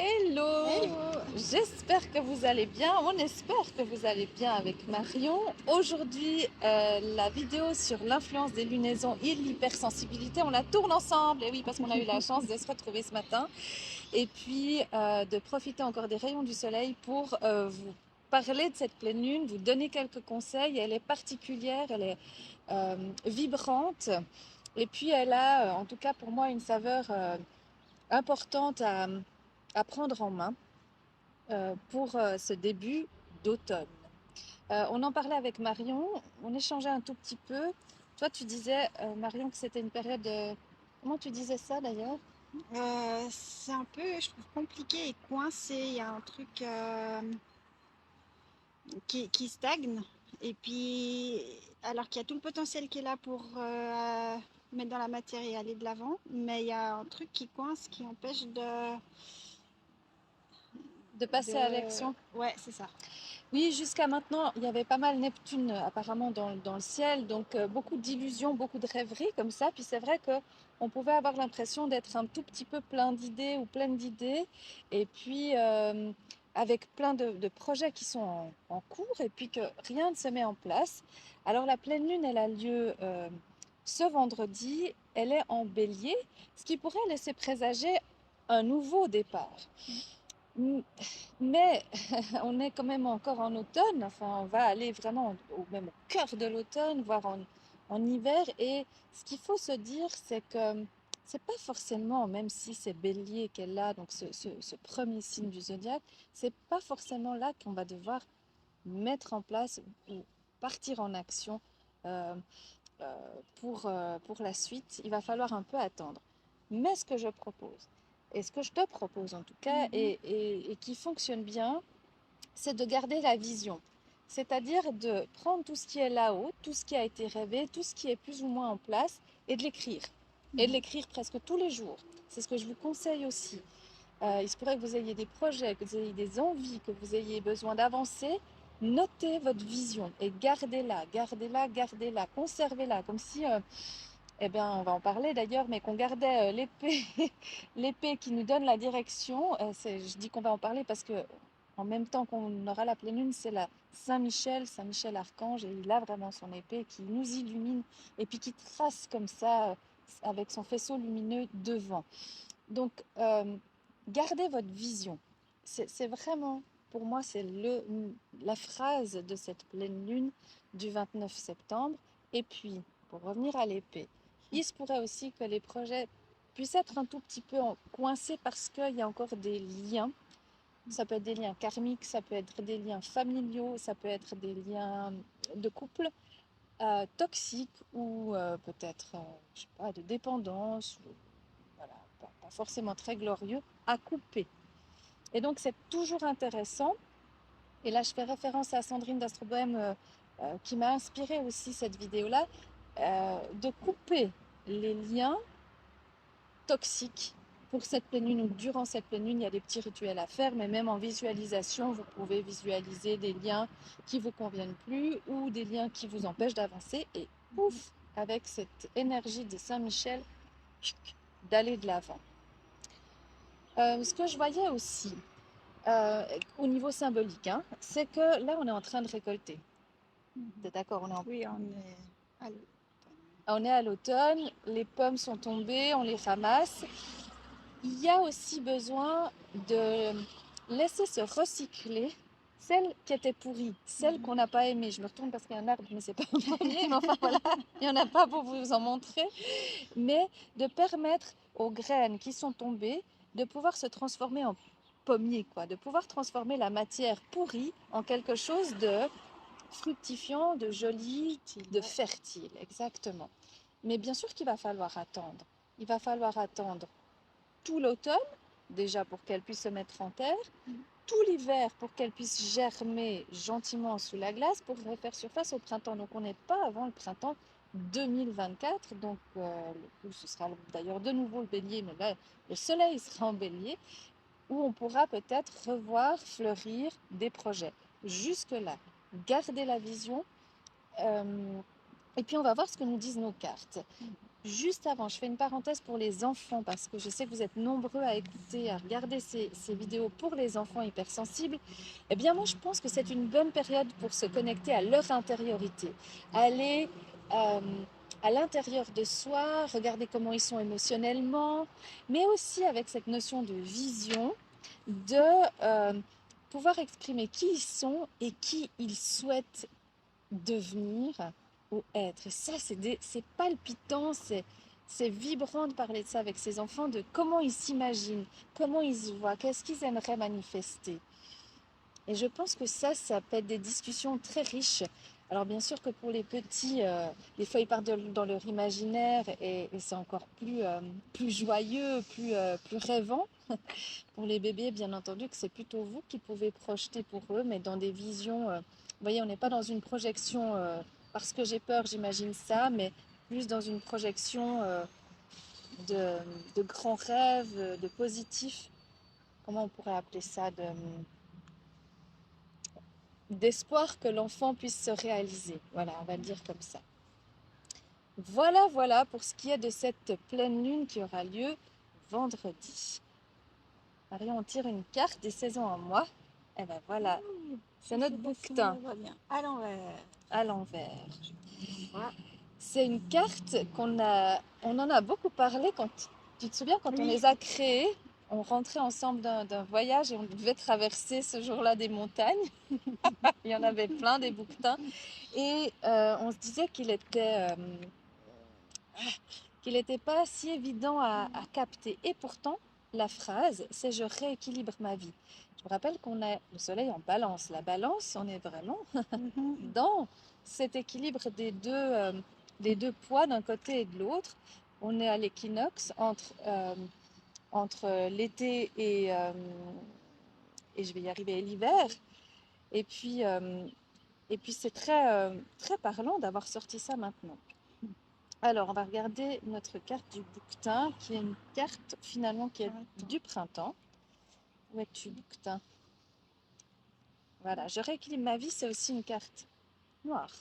Hello! Hello! J'espère que vous allez bien. On espère que vous allez bien avec Marion. Aujourd'hui, la vidéo sur l'influence des lunaisons et l'hypersensibilité, on la tourne ensemble. Et oui, parce qu'on a eu la chance de se retrouver ce matin. Et puis, de profiter encore des rayons du soleil pour vous parler de cette pleine lune, vous donner quelques conseils. Elle est particulière, elle est vibrante. Et puis, elle a, en tout cas pour moi, une saveur importante à prendre en main pour ce début d'automne. On en parlait avec Marion, on échangeait un tout petit peu. Toi, tu disais, Marion, que c'était une période... Comment tu disais ça d'ailleurs? C'est un peu, je trouve, compliqué et coincé. Il y a un truc qui stagne. Et puis, alors qu'il y a tout le potentiel qui est là pour mettre dans la matière et aller de l'avant, mais il y a un truc qui coince, qui empêche De passer à de... l'action. Ouais, c'est ça. Oui, jusqu'à maintenant, il y avait pas mal Neptune apparemment dans le ciel, donc beaucoup d'illusions, beaucoup de rêveries comme ça. Puis c'est vrai que on pouvait avoir l'impression d'être un tout petit peu plein d'idées ou pleine d'idées, et puis avec plein de projets qui sont en cours, et puis que rien ne se met en place. Alors la pleine lune, elle a lieu ce vendredi, elle est en Bélier, ce qui pourrait laisser présager un nouveau départ. Mais on est quand même encore en automne, enfin on va aller vraiment même au cœur de l'automne, voire en hiver. Et ce qu'il faut se dire, c'est que c'est pas forcément, même si c'est Bélier qu'elle a, donc ce premier signe du zodiaque, c'est pas forcément là qu'on va devoir mettre en place ou partir en action euh, pour la suite. Il va falloir un peu attendre. Mais ce que je propose, et ce que je te propose en tout cas, Mhm. et qui fonctionne bien, c'est de garder la vision. C'est-à-dire de prendre tout ce qui est là-haut, tout ce qui a été rêvé, tout ce qui est plus ou moins en place, et de l'écrire. Et de Mhm. l'écrire presque tous les jours. C'est ce que je vous conseille aussi. Il se pourrait que vous ayez des projets, que vous ayez des envies, que vous ayez besoin d'avancer. Notez votre vision et gardez-la, gardez-la, gardez-la, conservez-la, comme si, eh bien, on va en parler d'ailleurs, mais qu'on gardait l'épée, l'épée qui nous donne la direction. Je dis qu'on va en parler parce que en même temps qu'on aura la pleine lune, c'est la Saint-Michel, Saint-Michel Archange, et il a vraiment son épée qui nous illumine et puis qui trace comme ça avec son faisceau lumineux devant. Donc, gardez votre vision. C'est vraiment, pour moi, c'est la phrase de cette pleine lune du 29 septembre. Et puis, pour revenir à l'épée, il se pourrait aussi que les projets puissent être un tout petit peu coincés parce qu'il y a encore des liens. Ça peut être des liens karmiques, ça peut être des liens familiaux, ça peut être des liens de couple toxiques ou peut-être, je sais pas, de dépendance, ou, voilà, pas forcément très glorieux, à couper. Et donc c'est toujours intéressant, et là je fais référence à Sandrine d'Astrobohème qui m'a inspiré aussi cette vidéo-là, de couper les liens toxiques pour cette pleine lune ou durant cette pleine lune. Il y a des petits rituels à faire, mais même en visualisation, vous pouvez visualiser des liens qui ne vous conviennent plus ou des liens qui vous empêchent d'avancer, et pouf, avec cette énergie de Saint-Michel, d'aller de l'avant. Ce que je voyais aussi, au niveau symbolique, hein, c'est que là, on est en train de récolter. Mhm. T'es d'accord? Oui, on est à l'automne. On est à l'automne, les pommes sont tombées, on les ramasse. Il y a aussi besoin de laisser se recycler celles qui étaient pourries, celles qu'on Mhm. n'a pas aimées. Je me retourne parce qu'il y a un arbre, mais c'est pas un pommier, mais enfin voilà, il n'y en a pas pour vous en montrer. Mais de permettre aux graines qui sont tombées de pouvoir se transformer en pommier, quoi, de pouvoir transformer la matière pourrie en quelque chose de fructifiant, de joli, Fertile, de ouais. fertile, exactement. Mais bien sûr qu'il va falloir attendre. Il va falloir attendre tout l'automne, déjà pour qu'elle puisse se mettre en terre, Mhm. tout l'hiver pour qu'elle puisse germer gentiment sous la glace pour refaire surface au printemps. Donc on n'est pas avant le printemps 2024. Donc ce sera d'ailleurs de nouveau le bélier, mais là le soleil sera en bélier, où on pourra peut-être revoir fleurir des projets. Jusque-là, gardez la vision, et puis on va voir ce que nous disent nos cartes. Juste avant, je fais une parenthèse pour les enfants parce que je sais que vous êtes nombreux à écouter, à regarder ces vidéos pour les enfants hypersensibles. Eh bien, moi, je pense que c'est une bonne période pour se connecter à leur intériorité. Aller euh, à l'intérieur de soi, regarder comment ils sont émotionnellement, mais aussi avec cette notion de vision, de pouvoir exprimer qui ils sont et qui ils souhaitent devenir ou être. Et ça, c'est palpitant, c'est vibrant de parler de ça avec ses enfants, de comment ils s'imaginent, comment ils se voient, qu'est-ce qu'ils aimeraient manifester. Et je pense que ça peut être des discussions très riches. Alors bien sûr que pour les petits, des fois ils partent dans leur imaginaire et c'est encore plus joyeux, plus rêvant. Pour les bébés, bien entendu que c'est plutôt vous qui pouvez projeter pour eux, mais dans des visions. Vous voyez, on n'est pas dans une projection parce que j'ai peur, j'imagine ça, mais plus dans une projection de, de grands rêves, de positifs. Comment on pourrait appeler ça d'espoir que l'enfant puisse se réaliser. Voilà, on va le dire comme ça. Voilà, voilà pour ce qui est de cette pleine lune qui aura lieu vendredi. Marion, on tire une carte des saisons en mois. Et ben voilà, c'est notre bouquetin à l'envers. à l'envers. Voilà. C'est une carte on en a beaucoup parlé quand, tu te souviens, quand on les a créées, on rentrait ensemble d'un voyage et on devait traverser ce jour-là des montagnes. Il y en avait plein des bouquetins. Et on se disait qu'il n'était pas si évident à capter. Et pourtant, la phrase, c'est je rééquilibre ma vie. Je me rappelle qu'on a le soleil en balance. La balance, on est vraiment dans cet équilibre des deux poids d'un côté et de l'autre. On est à l'équinoxe entre l'été et je vais y arriver, l'hiver. Et puis, euh, et puis c'est très parlant d'avoir sorti ça maintenant. Alors, on va regarder notre carte du bouquetin, qui est une carte finalement qui est du printemps. Où es-tu, bouquetin? Voilà, je rééquilibre ma vie, c'est aussi une carte noire.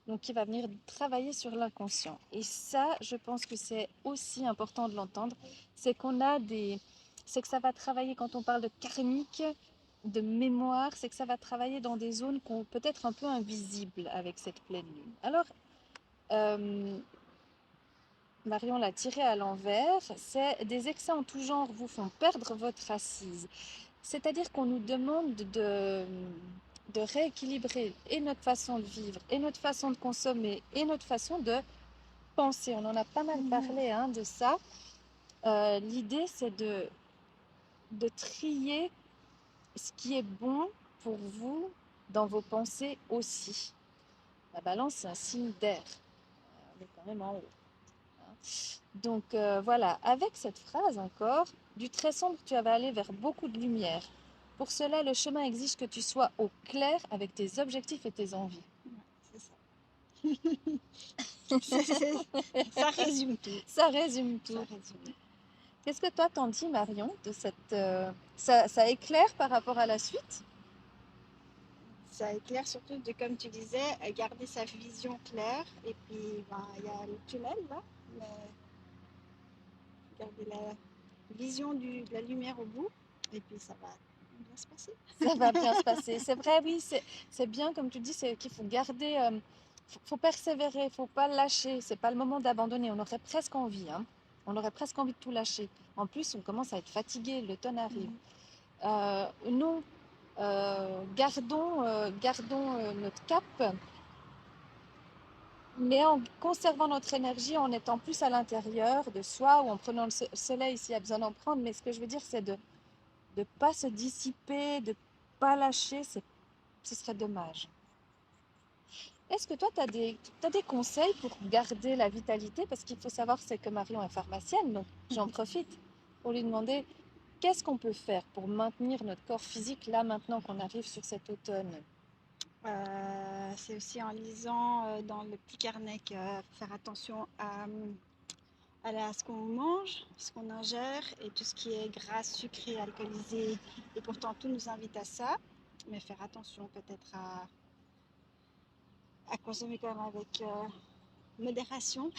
Donc, qui va venir travailler sur l'inconscient. Et ça, je pense que c'est aussi important de l'entendre. C'est c'est que ça va travailler quand on parle de karmique, de mémoire, c'est que ça va travailler dans des zones qui sont peut-être un peu invisibles avec cette pleine lune. Alors, euh, Marion l'a tiré à l'envers, c'est des excès en tout genre vous font perdre votre assise. C'est-à-dire qu'on nous demande de rééquilibrer et notre façon de vivre, et notre façon de consommer, et notre façon de penser. On en a pas mal parlé de ça. L'idée, c'est de trier ce qui est bon pour vous dans vos pensées aussi. La balance, c'est un signe d'air. On est quand même en haut. Donc voilà, avec cette phrase encore, du très sombre, tu vas aller vers beaucoup de lumière. Pour cela, le chemin exige que tu sois au clair avec tes objectifs et tes envies. C'est ça. Ça résume tout. Ça résume tout. Qu'est-ce que toi t'en dis, Marion, de ça éclaire par rapport à la suite? Ça éclaire surtout de, comme tu disais, garder sa vision claire. Et puis, il y a le tunnel là, mais garder la vision de la lumière au bout. Et puis, ça va bien se passer. Ça va bien se passer. C'est vrai, oui, c'est bien, comme tu dis, c'est qu'il faut garder, faut persévérer, faut pas lâcher. C'est pas le moment d'abandonner. On aurait presque envie, hein. On aurait presque envie de tout lâcher. En plus, on commence à être fatigué, l'automne arrive. Nous, gardons notre cap, mais en conservant notre énergie, en étant plus à l'intérieur de soi ou en prenant le soleil s'il y a besoin d'en prendre. Mais ce que je veux dire, c'est de ne pas se dissiper, de ne pas lâcher, ce serait dommage. Est-ce que toi, t'as des conseils pour garder la vitalité? Parce qu'il faut savoir, c'est que Marion est pharmacienne, donc j'en profite pour lui demander qu'est-ce qu'on peut faire pour maintenir notre corps physique là maintenant qu'on arrive sur cet automne? C'est aussi en lisant dans le petit carnet qu'il faut faire attention à ce qu'on mange, ce qu'on ingère et tout ce qui est gras, sucré, alcoolisé. Et pourtant, tout nous invite à ça. Mais faire attention peut-être à consommer quand même avec modération.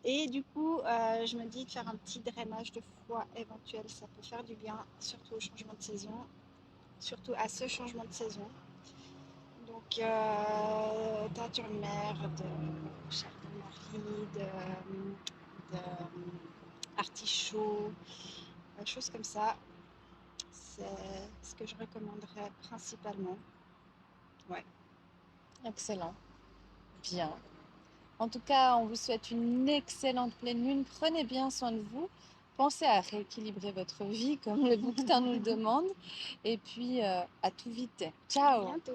Et du coup, je me dis de faire un petit drainage de foie éventuel, ça peut faire du bien, surtout au changement de saison, surtout à ce changement de saison. Donc, teinture mère, de chardonnay, de artichaut, choses comme ça. C'est ce que je recommanderais principalement. Ouais. Excellent. Bien. En tout cas, on vous souhaite une excellente pleine lune. Prenez bien soin de vous. Pensez à rééquilibrer votre vie comme le bouquetin nous le demande. Et puis, à tout vite. À Ciao! bientôt.